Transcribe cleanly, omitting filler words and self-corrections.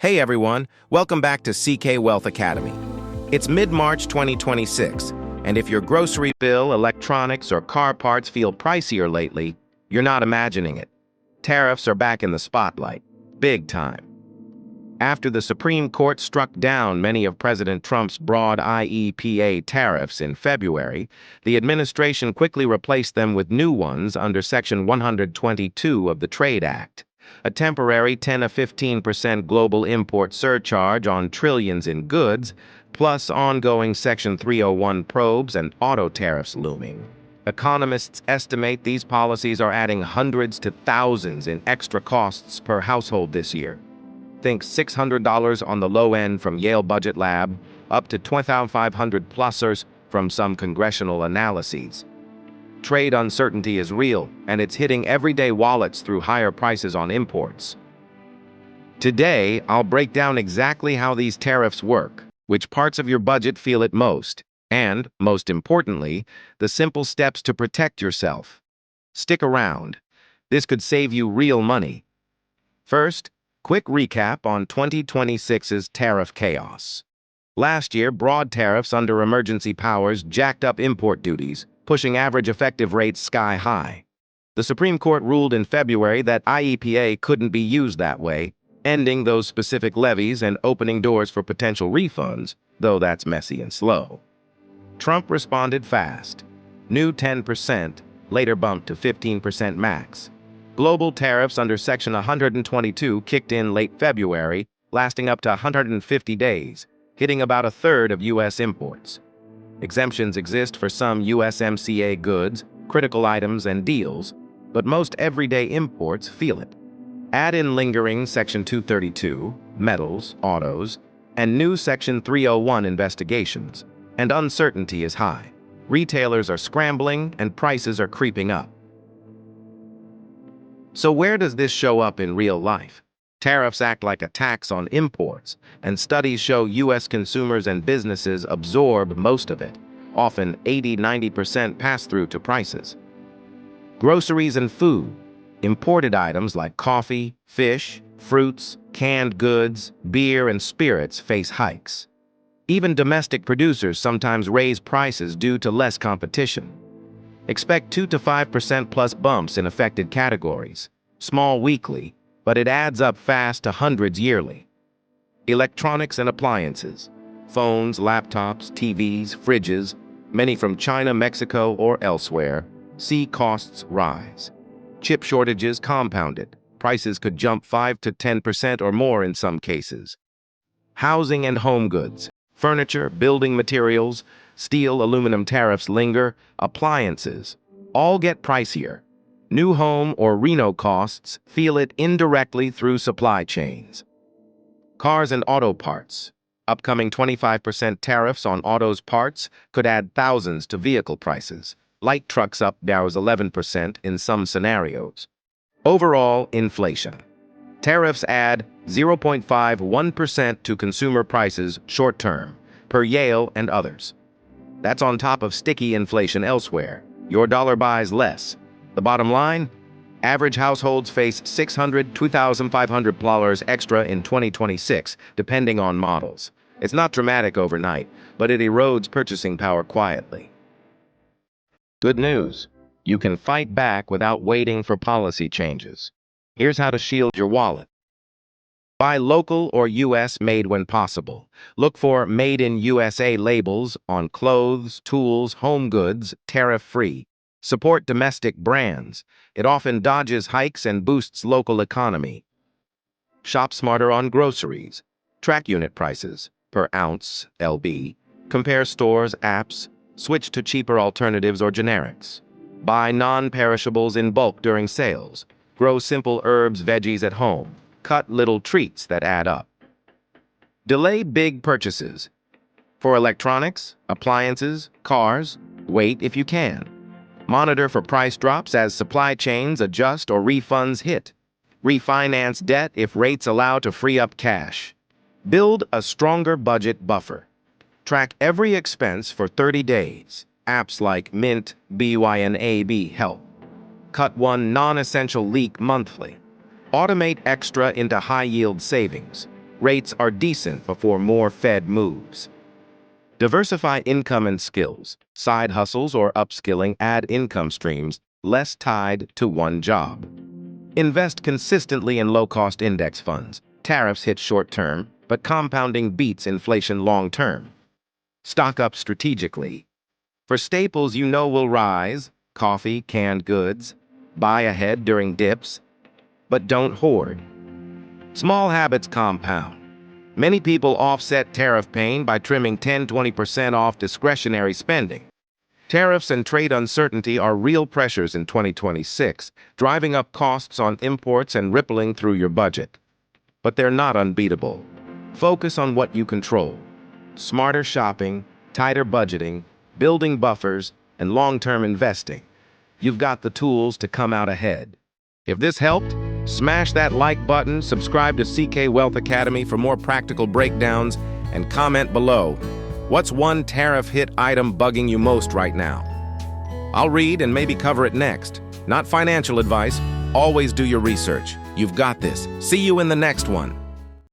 Hey everyone, welcome back to CK Wealth Academy. It's mid-March 2026, and if your grocery bill, electronics, or car parts feel pricier lately, you're not imagining it. Tariffs are back in the spotlight, big time. After the Supreme Court struck down many of President Trump's broad IEEPA tariffs in February, the administration quickly replaced them with new ones under Section 122 of the Trade Act, a temporary 10 to 15% global import surcharge on trillions in goods, plus ongoing Section 301 probes and auto tariffs looming. Economists estimate these policies are adding hundreds to thousands in extra costs per household this year. Think $600 on the low end from Yale Budget Lab, up to 2,500 plusers from some congressional analyses. Trade uncertainty is real, and it's hitting everyday wallets through higher prices on imports. Today, I'll break down exactly how these tariffs work, which parts of your budget feel it most, and, most importantly, the simple steps to protect yourself. Stick around. This could save you real money. First, quick recap on 2026's tariff chaos. Last year, broad tariffs under emergency powers jacked up import duties, pushing average effective rates sky high. The Supreme Court ruled in February that IEEPA couldn't be used that way, ending those specific levies and opening doors for potential refunds, though that's messy and slow. Trump responded fast. New 10%, later bumped to 15% max. Global tariffs under Section 122 kicked in late February, lasting up to 150 days, hitting about a third of U.S. imports. Exemptions exist for some USMCA goods, critical items, and deals, but most everyday imports feel it. Add in lingering Section 232, metals, autos, and new Section 301 investigations, and uncertainty is high. Retailers are scrambling and prices are creeping up. So where does this show up in real life? Tariffs act like a tax on imports, and studies show U.S. consumers and businesses absorb most of it, often 80–90% pass-through to prices. Groceries and food. Imported items like coffee, fish, fruits, canned goods, beer, and spirits face hikes. Even domestic producers sometimes raise prices due to less competition. Expect 2 to 5% plus bumps in affected categories, small weekly, but it adds up fast to hundreds yearly. Electronics and appliances. Phones, laptops, TVs, fridges, many from China, Mexico, or elsewhere, see costs rise. Chip shortages compounded. Prices could jump 5 to 10% or more in some cases. Housing and home goods. Furniture, building materials, steel, aluminum tariffs linger, appliances, all get pricier. New home or reno costs feel it indirectly through supply chains. Cars and auto parts. Upcoming 25% tariffs on autos parts could add thousands to vehicle prices. Light trucks up dows 11% in some scenarios. Overall, inflation. Tariffs add 0.51% to consumer prices short-term, per Yale and others. That's on top of sticky inflation elsewhere. Your dollar buys less. The bottom line? Average households face $600 to $2,500 extra in 2026, depending on models. It's not dramatic overnight, but it erodes purchasing power quietly. Good news. You can fight back without waiting for policy changes. Here's how to shield your wallet. Buy local or U.S. made when possible. Look for Made in USA labels on clothes, tools, home goods, tariff-free. Support domestic brands. It often dodges hikes and boosts local economy. Shop smarter on groceries. Track unit prices per ounce, LB. Compare stores, apps. Switch to cheaper alternatives or generics. Buy non-perishables in bulk during sales. Grow simple herbs, veggies at home. Cut little treats that add up. Delay big purchases. For electronics, appliances, cars, wait if you can. Monitor for price drops as supply chains adjust or refunds hit. Refinance debt if rates allow to free up cash. Build a stronger budget buffer. Track every expense for 30 days. Apps like Mint, BYNAB help. Cut one non-essential leak monthly. Automate extra into high-yield savings. Rates are decent before more Fed moves. Diversify income and skills. Side hustles or upskilling add income streams less tied to one job. Invest consistently in low-cost index funds. Tariffs hit short-term, but compounding beats inflation long-term. Stock up strategically. For staples you know will rise, coffee, canned goods, buy ahead during dips, but don't hoard. Small habits compound. Many people offset tariff pain by trimming 10–20% off discretionary spending. Tariffs and trade uncertainty are real pressures in 2026, driving up costs on imports and rippling through your budget. But they're not unbeatable. Focus on what you control. Smarter shopping, tighter budgeting, building buffers, and long-term investing. You've got the tools to come out ahead. If this helped, smash that like button, subscribe to CK Wealth Academy for more practical breakdowns, and comment below. What's one tariff hit item bugging you most right now? I'll read and maybe cover it next. Not financial advice. Always do your research. You've got this. See you in the next one.